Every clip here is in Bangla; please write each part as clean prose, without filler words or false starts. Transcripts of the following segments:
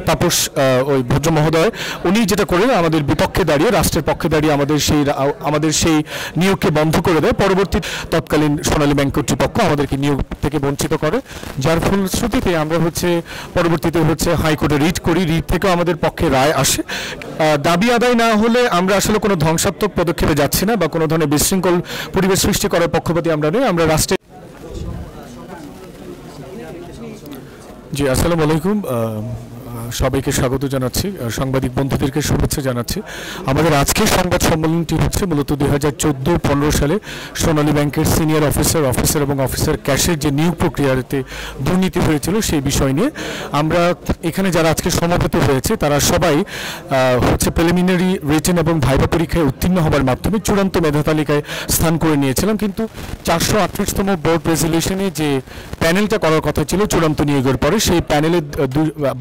তাপস ওই ভদ্র মহোদয় উনি যেটা করেন আমাদের বিপক্ষে দাঁড়িয়ে রাষ্ট্রের পক্ষে দাঁড়িয়ে আমাদের সেই নিয়োগকে বন্ধ করে দেয়। পরবর্তী তৎকালীন সোনালী ব্যাংক কর্তৃপক্ষ আমাদেরকে নিয়োগ থেকে বঞ্চিত করে, যার ফলশ্রুতিতে আমরা পরবর্তীতে হাইকোর্টে রিট করি। রিট থেকেও আমাদের পক্ষে রায় আসে। দাবি আদায় না হলে আমরা আসলে কোনো ধ্বংসাত্মক পদক্ষেপে যাচ্ছি না বা কোনো ধরনের বিশৃঙ্খল পরিবেশ সৃষ্টি করার পক্ষপাতী আমরা নই। আমরা রাষ্ট্রের জি আসসালামু আলাইকুম, সবাইকে স্বাগত জানাচ্ছি, সাংবাদিক বন্ধুদেরকে শুভেচ্ছা জানাচ্ছি। আমাদের আজকের সংবাদ সম্মেলনটি হচ্ছে মূলত 2014-15 সালে সোনালী ব্যাংকের সিনিয়র অফিসার এবং অফিসার ক্যাশের যে নিয়োগ প্রক্রিয়াতে দুর্নীতি হয়েছিল সেই বিষয় নিয়ে। আমরা এখানে যারা আজকে সমবেত হয়েছে তারা সবাই প্রিলিমিনারি রিটেন এবং ভাইভা পরীক্ষায় উত্তীর্ণ হওয়ার মাধ্যমে চূড়ান্ত মেধা তালিকায় স্থান করে নিয়েছিলাম। কিন্তু 438তম বোর্ড রেজলিউশনে যে প্যানেলটা করার কথা ছিল চূড়ান্ত নিয়োগের পরে, সেই প্যানেলে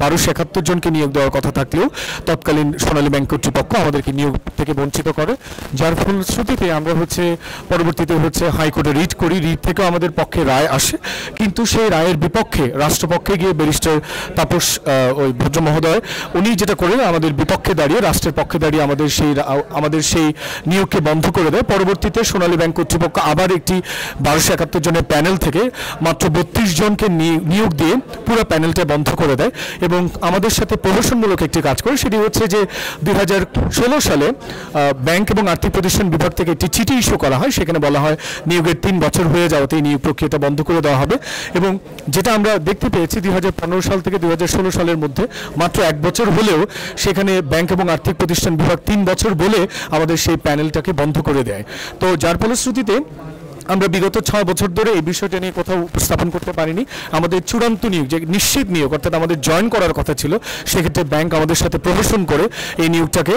1271 জনকে নিয়োগ দেওয়ার কথা থাকলেও তৎকালীন সোনালী ব্যাংক কর্তৃপক্ষ আমাদেরকে নিয়োগ থেকে বঞ্চিত করে, যার ফলশ্রুতিতে আমরা পরবর্তীতে হাইকোর্টে রিট করি। রিট থেকেও আমাদের পক্ষে রায় আসে, কিন্তু সেই রায়ের বিপক্ষে রাষ্ট্রপক্ষে গিয়ে ব্যারিস্টার তাপস ওই ভদ্র মহোদয় উনি যেটা করেন আমাদের বিপক্ষে দাঁড়িয়ে রাষ্ট্রের পক্ষে দাঁড়িয়ে আমাদের সেই নিয়োগকে বন্ধ করে দেয়। পরবর্তীতে সোনালী ব্যাংক কর্তৃপক্ষ আবার একটি 1271 জনের প্যানেল থেকে মাত্র 32 জনকে নিয়োগ দিয়ে পুরো প্যানেলটা বন্ধ করে দেয় এবং আমাদের সাথে প্রহসনমূলক একটি কাজ করে। সেটি হচ্ছে যে 2016 সালে ব্যাংক এবং আর্থিক প্রতিষ্ঠান বিভাগ থেকে একটি চিঠি ইস্যু করা হয়। সেখানে বলা হয় নিয়োগের 3 বছর হয়ে যাওয়াতেই নিয়োগ প্রক্রিয়াটা বন্ধ করে দেওয়া হবে, এবং যেটা আমরা দেখতে পেয়েছি 2015 সাল থেকে 2016 সালের মধ্যে মাত্র 1 বছর হলেও সেখানে ব্যাংক এবং আর্থিক প্রতিষ্ঠান বিভাগ 3 বছর বলে আমাদের সেই প্যানেলটাকে বন্ধ করে দেয়। তো যার ফলশ্রুতিতে আমরা বিগত 6 বছর ধরে এই বিষয়টা নিয়ে কোথাও উপস্থাপন করতে পারিনি। আমাদের চূড়ান্ত নিয়োগ যে নিশ্চিত নিয়োগ অর্থাৎ আমাদের জয়েন করার কথা ছিল, সেক্ষেত্রে ব্যাংক আমাদের সাথে প্রহসন করে এই নিয়োগটাকে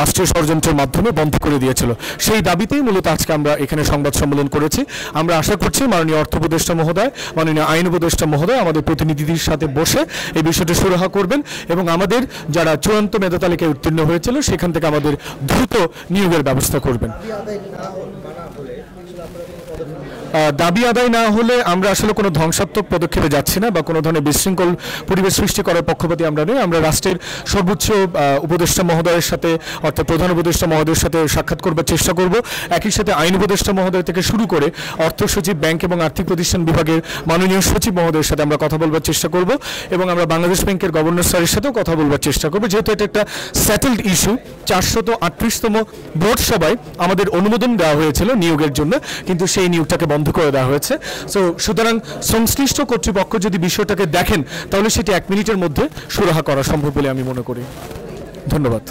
রাষ্ট্রীয় ষড়যন্ত্রের মাধ্যমে বন্ধ করে দিয়েছিল। সেই দাবিতেই মূলত আজকে আমরা এখানে সংবাদ সম্মেলন করেছি। আমরা আশা করছি মাননীয় অর্থ উপদেষ্টা মহোদয়, মাননীয় আইন উপদেষ্টা মহোদয় আমাদের প্রতিনিধিদের সাথে বসে এই বিষয়টা সুরাহা করবেন এবং আমাদের যারা চূড়ান্ত মেধা তালিকায় উত্তীর্ণ হয়েছিল সেখান থেকে আমাদের দ্রুত নিয়োগের ব্যবস্থা করবেন। দাবি আদায় না হলে আমরা আসলে কোনো ধ্বংসাত্মক পদক্ষেপে যাচ্ছি না বা কোনো ধরনের বিশৃঙ্খল পরিবেশ সৃষ্টি করার পক্ষপাতী আমরা নই। আমরা রাষ্ট্রের সর্বোচ্চ উপদেষ্টা মহোদয়ের সাথে অর্থাৎ প্রধান উপদেষ্টা মহোদয়ের সাথে সাক্ষাৎ করবার চেষ্টা করব। একই সাথে আইন উপদেষ্টা মহোদয় থেকে শুরু করে অর্থ সচিব, ব্যাংক এবং আর্থিক প্রতিষ্ঠান বিভাগের মাননীয় সচিব মহোদয়ের সাথে আমরা কথা বলবার চেষ্টা করব এবং আমরা বাংলাদেশ ব্যাংকের গভর্নর স্যারের সাথেও কথা বলবার চেষ্টা করব, যেহেতু এটা একটা সেটেলড ইস্যু। 438তম বোর্ড সভায় আমাদের অনুমোদন দেওয়া হয়েছিল নিয়োগের জন্য, কিন্তু সেই নিয়োগটাকে বন্ধ করে দেওয়া হয়েছে। সুতরাং সংশ্লিষ্ট কর্তৃপক্ষ যদি বিষয়টাকে দেখেন তাহলে সেটি 1 মিনিটের মধ্যে সুরাহা করা সম্ভব বলে আমি মনে করি। ধন্যবাদ।